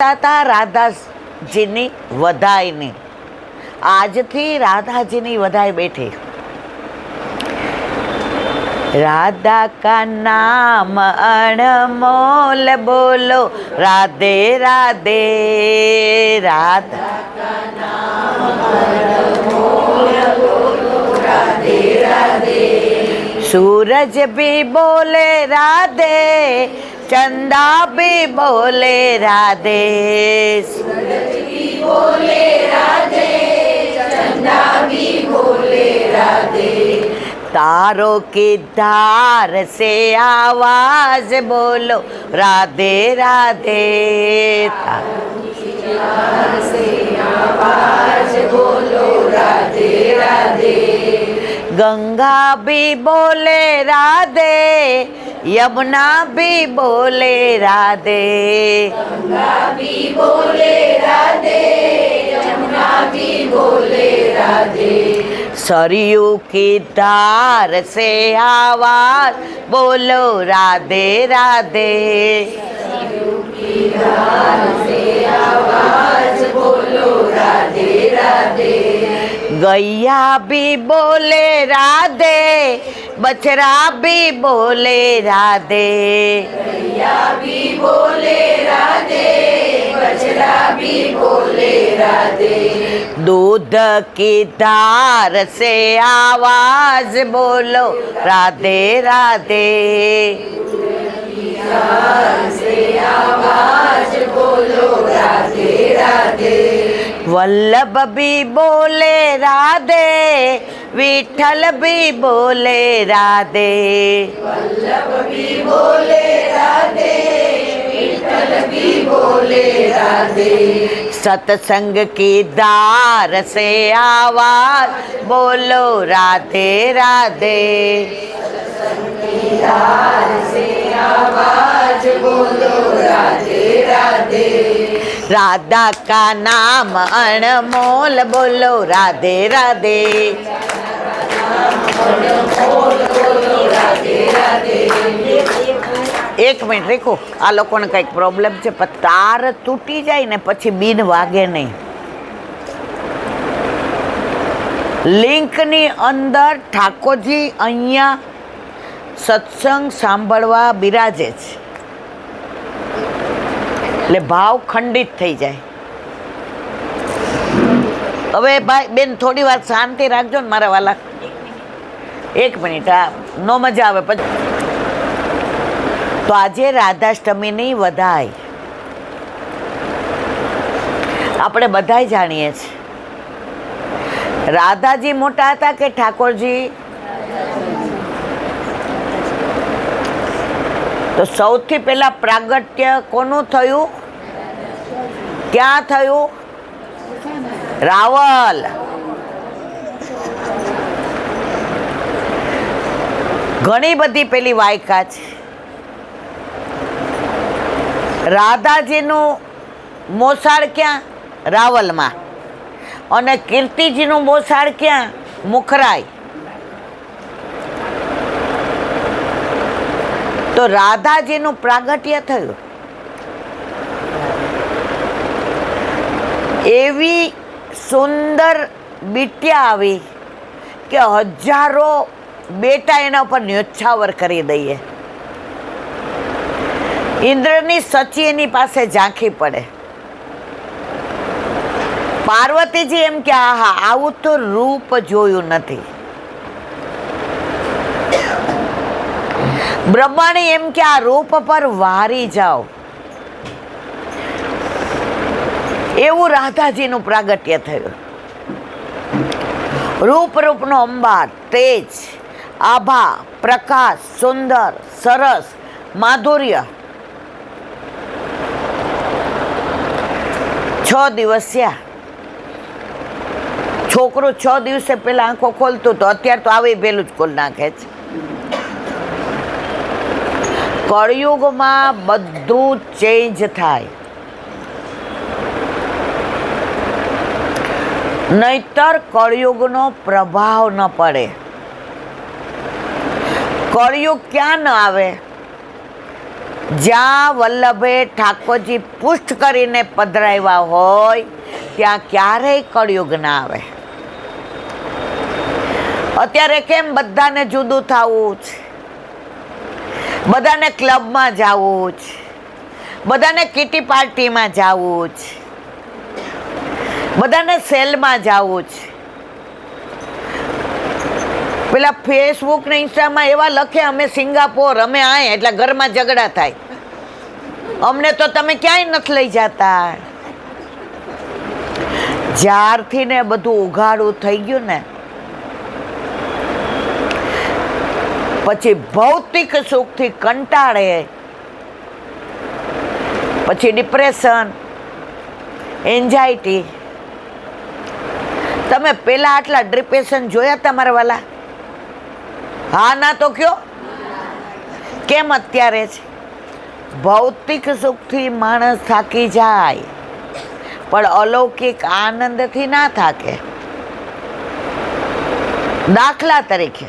હતા રાધાજીની વધાઈની. આજથી રાધાજીની વધાઈ બેઠી. राधा का नाम अनमोल बोलो राधे राधे. राधा का नाम अनमोल बोलो राधे राधे. सूरज भी बोले राधे, चंदा भी बोले राधे. सूरज भी बोले राधे, चंदा भी बोले राधे. तारों की धार से आवाज बोलो राधे राधे. तारों की धार से आवाज बोलो राधे राधे. गंगा भी बोले राधे, यमुना भी बोले राधे. गंगा भी बोले राधे, यमुना भी बोले राधे. सरयू की धार से आवाज बोलो राधे राधे. सरयू की धार से आवाज बोलो राधे राधे. गैया भी बोले राधे, बछड़ा भी बोले राधे. गैया भी बोले राधे, बछड़ा भी बोले राधे. दूध की धार से आवाज बोलो राधे राधे. दूध की धार से आवाज बोलो राधे राधे. वल्लभ भी बोले राधे, विठल भी बोले राधे. वल्लभ भी बोले राधे, विठल भी बोले राधे. सत्संग की धार से आवाज बोलो राधे राधे. सत्संग की धार से आवाज बोलो राधे राधे. राधा का नाम अनमोल बोलो राधे राधे. एक मिनट रेखो, आ लोकोने કંઈક પ્રોબ્લેમ છે, પણ તાર તૂટી જાય ને પછી બીન વાગે નહીં. લિંકની અંદર ઠાકોરજી અહીંયા સત્સંગ સાંભળવા બિરાજે છે, એટલે ભાવ ખંડિત થઈ જાય. હવે ભાઈ બેન થોડી વાર શાંતિ રાખજો ને મારા વાલા. એક મિનિટ, આ નો મજા આવે પછી. તો આજે રાધાષ્ટમીની વધાઈ આપણે બધાય જાણીએ છીએ. રાધાજી મોટા હતા કે ઠાકોરજી? તો સૌથી પહેલા પ્રાગટ્ય કોનું થયું? ક્યાં થયું? રાવલ. ઘણી બધી પેલી વાયકા છે. રાધાજીનું મોસાળ ક્યાં? રાવલમાં. અને કીર્તિજીનું મોસાળ ક્યાં? મુખરાઈ. તો રાધાજીનું પ્રાગટ્ય થયું. એવી સુંદર બિટિયા આવી કે હજારો બેટા એના ઉપર ન્યોછાવર કરી દઈએ. ઇન્દ્રની સચી એની પાસે ઝાંખી પડે. પાર્વતીજી એમ કે આહા, આવું તો રૂપ જોયું નથી. બ્રહ્માણી એમ કે આ રૂપ પર વારી જાઓ. એવું રાધાજીનું પ્રાગટ્ય થયું. રૂપ રૂપનો અંબાર, તેજ, આભા, પ્રકાશ, સુંદર, સરસ, માધુર્ય. 6 દિવસ થયા. છોકરું 6 દિવસે પેલા આંખો ખોલતું તો અત્યારે તો આવી પેલું જ ખોલ નાખે છે. કળયુગમાં બધું ચેન્જ થાય, નહીતર કળયુગનો પ્રભાવ ન પડે. કળયુગ ક્યાં ન આવે? જ્યાં વલ્લભે ઠાકોરજી પુષ્ટ કરીને પધરાવ્યા હોય ત્યાં ક્યારેય કળયુગ ના આવે. અત્યારે કેમ બધાને જુદું થવું છે, બધાને ક્લબમાં જવું છે, બધાને કિટી પાર્ટીમાં જવું છે, બધાને સેલમાં જવું છે. પેલા ફેસબુક ને ઇન્સ્ટામાં એવા લખે અમે સિંગાપોર, અમે આય, એટલે ઘરમાં ઝઘડા થાય. અમને તો તમે ક્યાંય નથી લઈ જતા. જ્યારથી ને બધું ઉઘાડું થઈ ગયું ને પછી ભૌતિક સુખથી કંટાળે, પછી ડિપ્રેશન, એન્ઝાયટી. તમે પેલા આટલા ડિપ્રેશન જોયા તમારા વાલા? હા ના તો કયો. કેમ અત્યારે છે? ભૌતિક સુખથી માણસ થાકી જાય પણ અલૌકિક આનંદથી ના થાકે. દાખલા તરીકે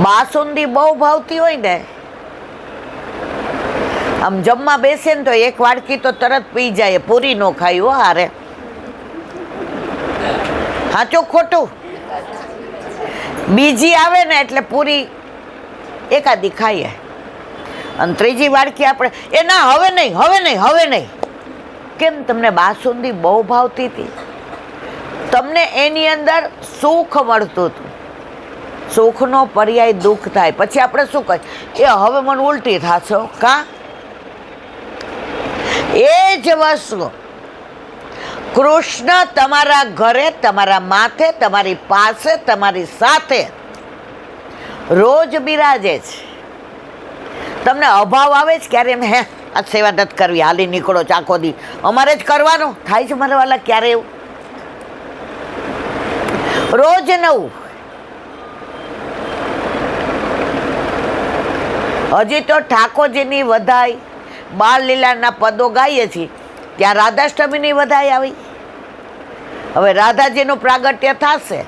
બાસુંદી બહુ ભાવતી હોય ને, આમ જમવા બેસે ને તો એક વાડકી તો તરત પી જાય, પૂરી નો ખાઈ હો હારે. સાચું ખોટું? બીજી આવે ને એટલે પૂરી એકાદી ખાઈએ અને ત્રીજી વાડકી આપણે એ ના હવે નહીં, હવે નહીં, હવે નહીં. કેમ? તમને બાસુંદી બહુ ભાવતી હતી, તમને એની અંદર સુખ મળતું હતું. સુખનો પર્યાય દુઃખ થાય. પછી આપણે શું કહીએ? એ હવે મને ઉલટી થશે. કા? એ જ વસ્તુ કૃષ્ણ તમારા ઘરે, તમારા માથે, તમારી પાસે, તમારી સાથે રોજ બિરાજે છે. તમને અભાવ આવે છે ક્યારે? એમ હે આ સેવા નથી કરવી, હાલી નીકળો ચાખો દી, અમારે જ કરવાનું થાય છે. મારા વાલા ક્યારે એવું? રોજ નવું. હજી તો ઠાકોરજીની વધાઈ, બાળ લીલાના પદો ગાઈએ છીએ, ત્યાં રાધાષ્ટમીની વધાઈ આવી. હવે રાધાજીનું પ્રાગટ્ય થશે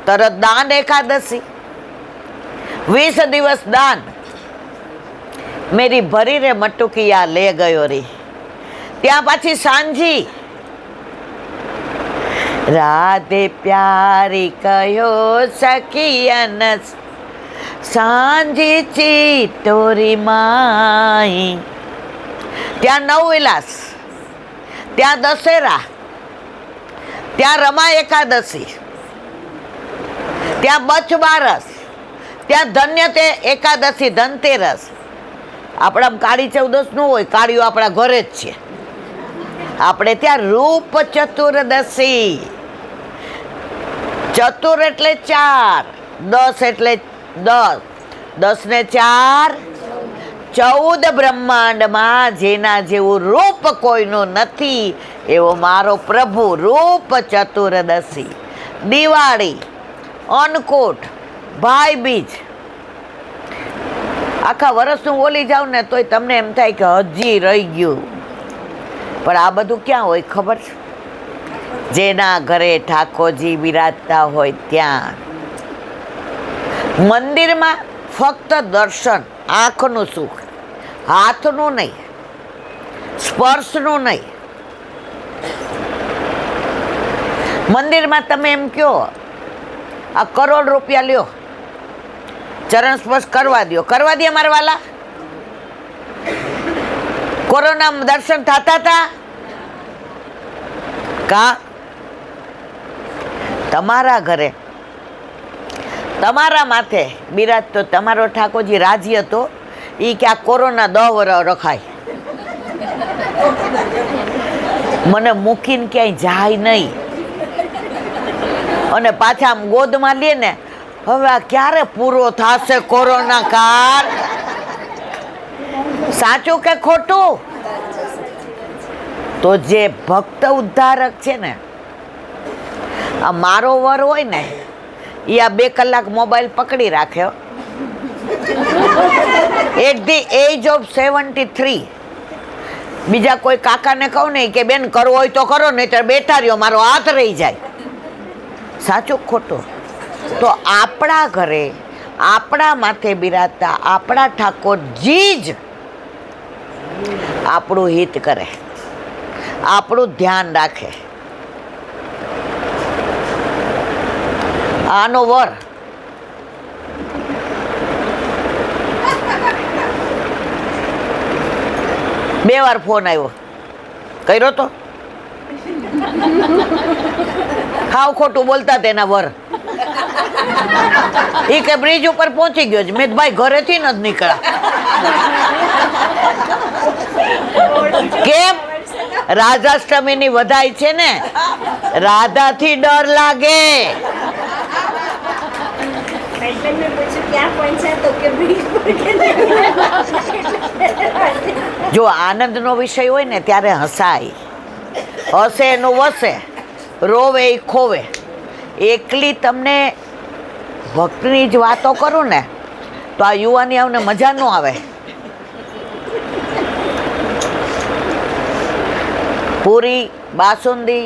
તરત દાન એકાદશી, 20 દિવસ દાન. મેરી ભરી રે મટુકિયા લે ગયો રે. ત્યાં પાછી સાંજી રાધે પ્યારી કયો સખિયન સાંજી ચિત્તોરી માઈ. ત્યાં નવવિલાસ, ત્યાં દશેરા, ત્યાં રમા એકાદશી, ત્યાં બચ બારસ, ત્યાં ધન્ય તે એકાદશી, ધનતેરસ. આપણા કાળી ચૌદસ નું હોય, કાળીઓ આપણા ઘરે જ છે. આપણે ત્યાં રૂપ ચતુર્દશી. ચતુર એટલે 4, 10 એટલે 10, 10 ને 4 14. બ્રહ્માંડમાં જેના જેવું રૂપ કોઈનું નથી એવો મારો પ્રભુ. રૂપ ચતુર્દશી, દિવાળી, અન્નકૂટ, ભાઈ બીજ. આખા વર્ષનું બોલી જાવ ને તોય તમને એમ થાય કે હજી રહી ગયું. પણ આ બધું ક્યાં હોય ખબર છે? જેના ઘરે ઠાકોરજી બિરાજતા હોય ત્યાં. મંદિરમાં ફક્ત દર્શન, આંખનું સુખ, હાથનું નહીં, સ્પર્શનું નહીં. મંદિરમાં તમે એમ કહો આ કરોડ રૂપિયા લ્યો, ચરણ સ્પર્શ કરવા દો, કરવા દે મારા વાલા? કોરોના દર્શન થતા હતા? કા? તમારા ઘરે, તમારા માથે બિરાજતો તમારો ઠાકોરજી રાજી હતો. એ કે આ કોરોના 10 વર્ષ રખાય, મને મૂકીને ક્યાંય જાય નહીં. અને પાછા આમ ગોદમાં લે ને, હવે આ ક્યારે પૂરો થશે કોરોના કાળ? સાચું કે ખોટું? તો જે ભક્ત ઉદ્ધારક છે ને, આ મારો વર હોય ને, એ આ 2 કલાક મોબાઈલ પકડી રાખ્યો. એટ ધી એજ ઓફ 73 બીજા કોઈ કાકાને કહું નહીં કે બેન કરવો હોય તો કરો, નહીં તો બેઠા રહ્યો, મારો હાથ રહી જાય. સાચું ખોટું? તો આપણા ઘરે આપણા માથે બિરાજતા આપણા ઠાકોરજી જ આપણું હિત કરે, આપણું ધ્યાન રાખે. આનો વર બે વાર ફોન આવ્યો, કર્યો તો હાવ ખોટું બોલતા તેના વર. એ કે બ્રિજ ઉપર પહોંચી ગયો છે. મેં ભાઈ ઘરેથી ન જ નીકળ્યા. કેમ? રાધાષ્ટમીની વધાઈ છે ને, રાધાથી ડર લાગે. જો આનંદનો વિષય હોય ને ત્યારે હસાય, હસે એનું વસે, રોવે એ ખોવે. એકલી તમને ભક્તિની જ વાતો કરું ને તો આ યુવાની આવને મજા ન આવે. પૂરી, બાસુંદી,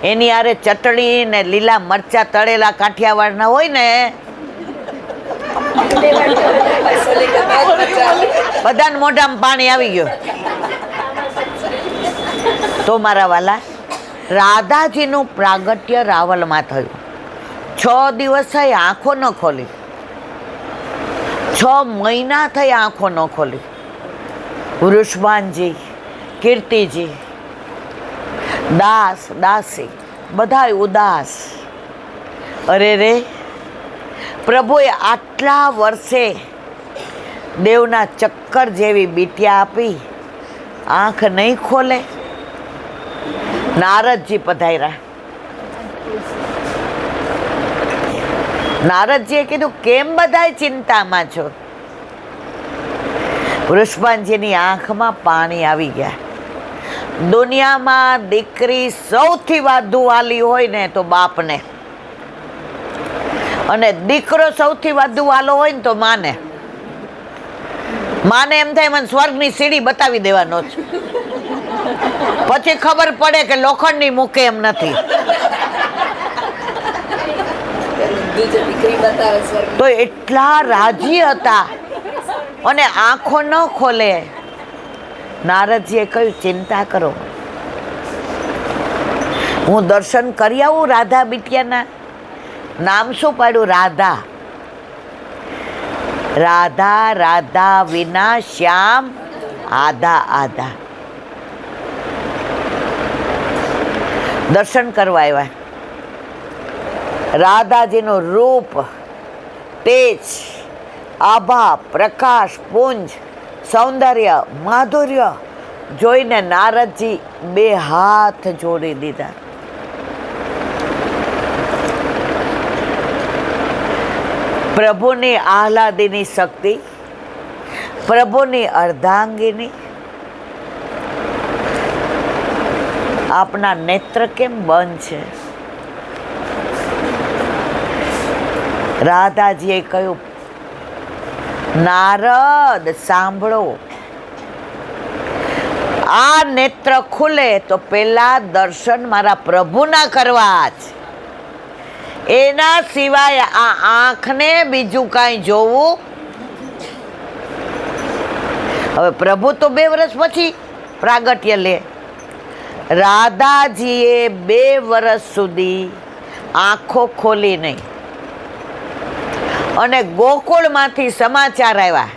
એની આરે ચટણી ને લીલા મરચા તળેલા કાઠિયાવાડના હોય ને, બધાને મોઢામાં પાણી આવી ગયું. તો મારા વાલા, રાધાજીનું પ્રાગટ્ય રાવલમાં થયું. 6 દિવસ થઈ આંખો ન ખોલી, 6 મહિના થઈ આંખો ન ખોલી. વૃષભાનજી, કીર્તિજી, દાસ, દાસી બધાય ઉદાસ. અરે રે, પ્રભુએ આટલા વર્ષે દેવના ચક્કર જેવી બીટિયા આપી, આંખ નહીં ખોલે. નારદજી પધાર્યા. નારદજીએ કીધું, કેમ બધાય ચિંતામાં છો? વૃષભાનજીની આંખમાં પાણી આવી ગયા. દુનિયામાં દીકરી સૌથી વધુ વાલી હોય ને તો બાપને, અને દીકરો સૌથી વધુ વાલો હોય ને તો માને. માને એમ થાય મને સ્વર્ગની સીડી બતાવી દેવાનો છે, પછી ખબર પડે કે લોખંડની મૂકે એમ નથી. તો એટલા રાજી હતા અને આંખો ન ખોલે. નારદજીએ કહ્યું, ચિંતા કરો, હું દર્શન કરી આવું રાધા બિટિયાના. નામ શું પાડ્યું? રાધા. રાધા રાધા વિના શ્યામ આધા આધા. દર્શન કરવા આવ્યા. રાધાજીનું રૂપ, તેજ, આભા, પ્રકાશ, પુંજ, સૌંદર્ય, માધુર્ય જોઈને નારદજી 2 હાથ જોડી દીધા. પ્રભુની આહલાદીની શક્તિ, પ્રભુની અર્ધાંગીની આપના નેત્ર કેમ બંધ છે? રાધાજીએ કહ્યું, નારદ સાંભળો, આ નેત્ર ખુલે તો પેલા દર્શન મારા પ્રભુના કરવા જ. એના સિવાય આ આંખને બીજું કાંઈ જોવું. હવે પ્રભુ તો 2 વર્ષ પછી પ્રાગટ્ય લે. રાધાજીએ 2 વર્ષ સુધી આંખો ખોલી નહીં. અને ગોકુળમાંથી સમાચાર આવ્યા,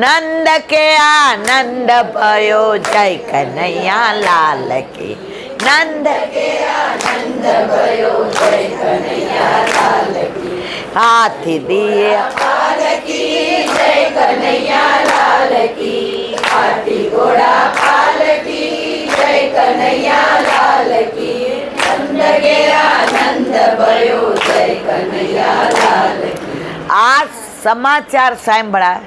નંદ કે આનંદ ભયો, જય કનૈયા લાલ કી. નંદ કે આનંદ ભયો, જય કનૈયા લાલ કી. હાથી દિયે પાલકી, જય કનૈયા લાલ કી. હાથી ઘોડા પાલકી, જય કનૈયા લાલ કી. નંદ કે આનંદ ભયો, જય કનૈયા લાલ કી. આ સમાચાર સાંભળ્યા